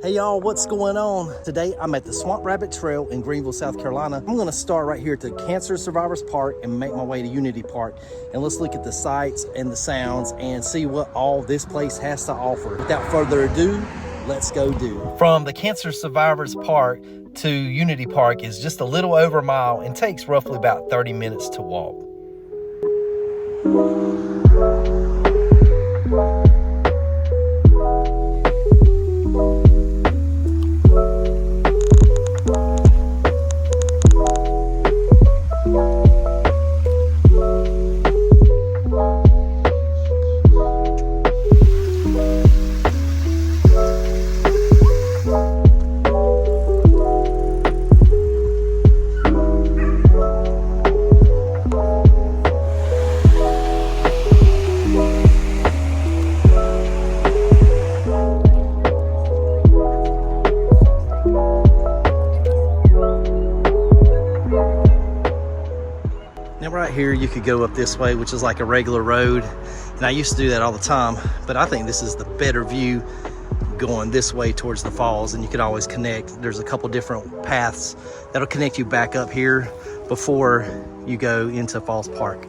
Hey y'all, what's going on? Today I'm at the Swamp Rabbit Trail in Greenville, South Carolina. I'm gonna start right here at the Cancer Survivors Park and make my way to Unity Park. And let's look at the sights and the sounds and see what all this place has to offer. Without further ado, let's go do. From the Cancer Survivors Park to Unity Park is just a little over a mile and takes roughly about 30 minutes to walk. Right here you could go up this way, which is like a regular road, and I used to do that all the time, but I think this is the better view going this way towards the falls, and you could always connect. There's a couple different paths that'll connect you back up here before you go into Falls Park.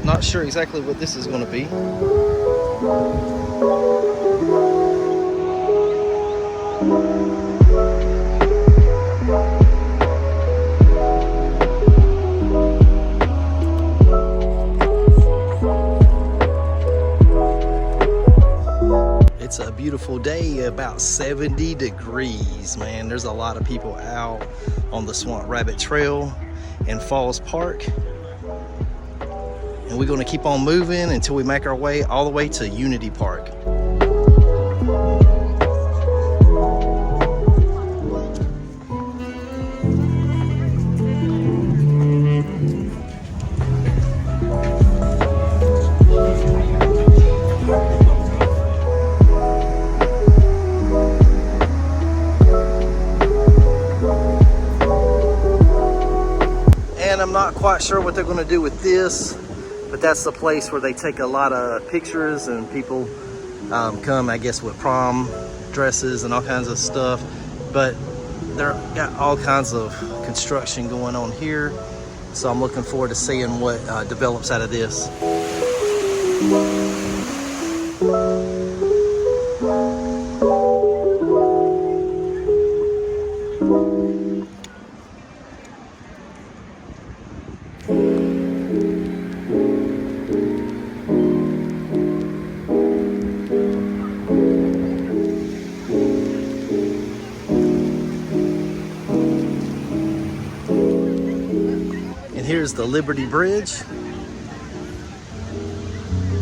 Not sure exactly what this is going to be. It's a beautiful day, about 70 degrees, man. There's a lot of people out on the Swamp Rabbit Trail in Falls Park. And we're going to keep on moving until we make our way all the way to Unity Park. And I'm not quite sure what they're going to do with this, but that's the place where they take a lot of pictures, and people come, I guess, with prom dresses and all kinds of stuff. But they're got all kinds of construction going on here, so I'm looking forward to seeing what develops out of this. Here's the Liberty Bridge,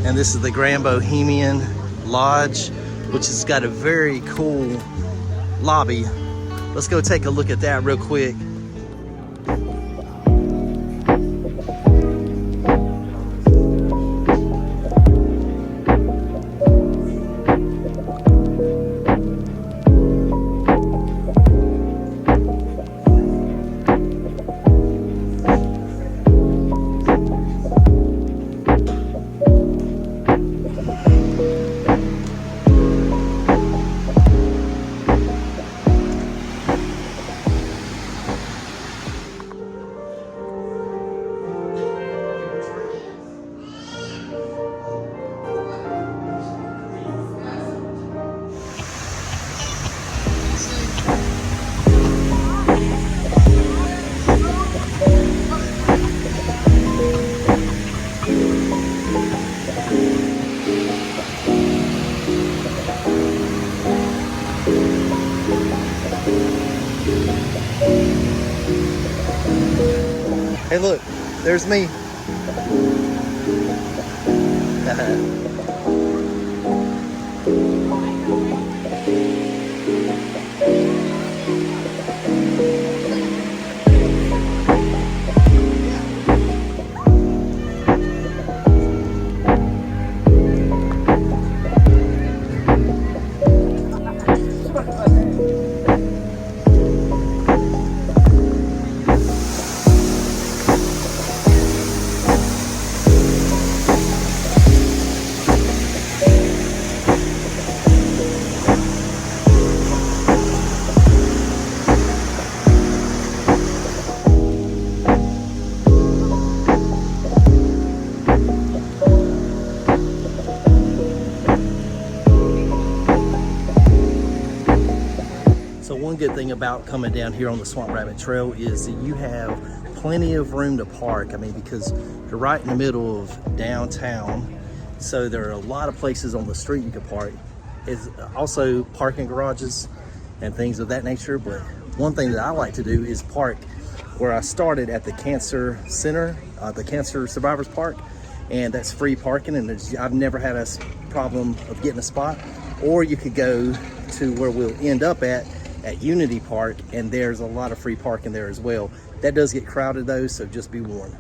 and this is the Grand Bohemian Lodge, which has got a very cool lobby. Let's go take a look at that real quick. Hey look, there's me. one good thing about coming down here on the Swamp Rabbit Trail is that you have plenty of room to park. I mean, because you're right in the middle of downtown, so there are a lot of places on the street you can park. It's also parking garages and things of that nature, but one thing that I like to do is park where I started at the Cancer Center, the Cancer Survivors Park, and that's free parking, and I've never had a problem of getting a spot. Or you could go to where we'll end up at Unity Park, and there's a lot of free parking there as well. That does get crowded though, so just be warned.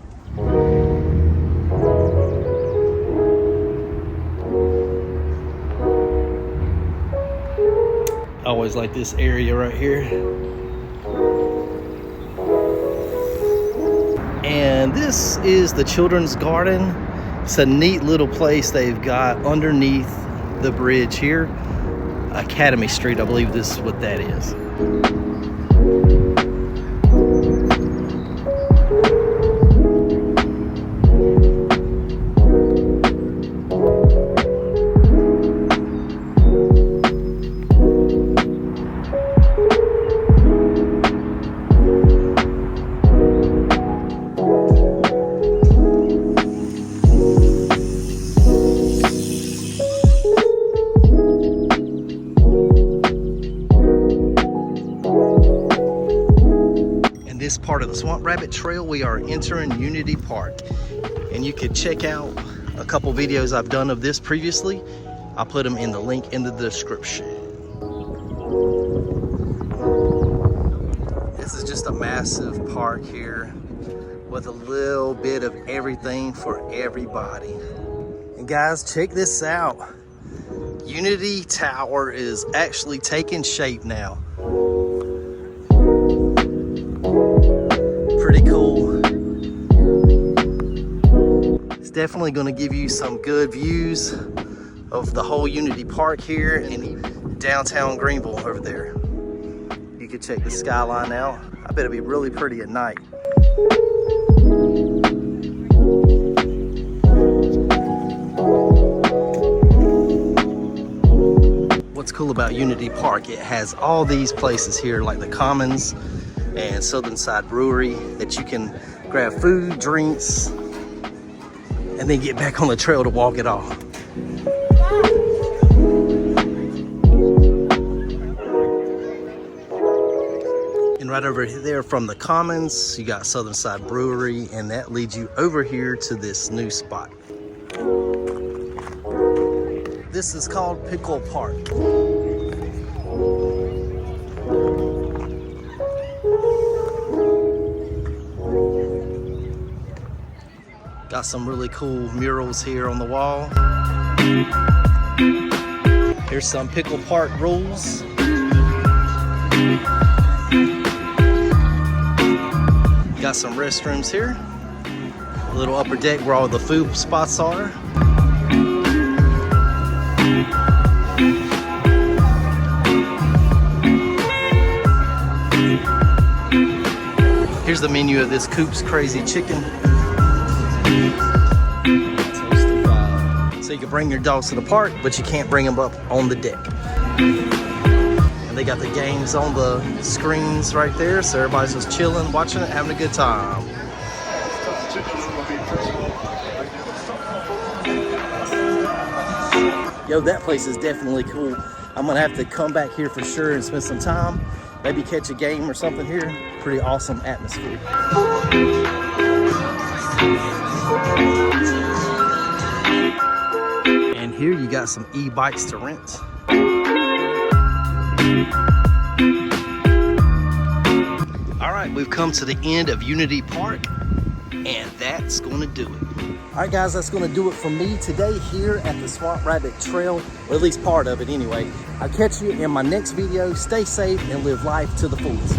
I always like this area right here. And this is the Children's Garden. It's a neat little place they've got underneath the bridge here. Academy Street, I believe this is what that is. This part of the Swamp Rabbit Trail, we are entering Unity Park, and you can check out a couple videos I've done of this previously. I'll put them in the link in the description. This is just a massive park here with a little bit of everything for everybody. And guys, check this out. Unity Tower is actually taking shape now. Pretty cool. It's definitely going to give you some good views of the whole Unity Park here in downtown Greenville over there. You can check the skyline out. I bet it'll be really pretty at night. What's cool about Unity Park, it has all these places here like the Commons and Southernside Brewery that you can grab food, drinks, and then get back on the trail to walk it off. And right over there from the Commons, you got Southernside Brewery, and that leads you over here to this new spot. This is called PKL Park. Got some really cool murals here on the wall. Here's some PKL Park rules. Got some restrooms here. A little upper deck where all the food spots are. Here's the menu of this Coop's Crazy Chicken. So you can bring your dogs to the park, but you can't bring them up on the deck. And they got the games on the screens right there, so everybody's just chilling, watching it, having a good time. Yo, that place is definitely cool. I'm gonna have to come back here for sure and spend some time. Maybe catch a game or something here. Pretty awesome atmosphere. And here you got some e-bikes to rent. All right, we've come to the end of Unity Park, and that's gonna do it. All right, guys, that's gonna do it for me today here at the Swamp Rabbit Trail, or at least part of it anyway. I'll catch you in my next video. Stay safe and live life to the fullest.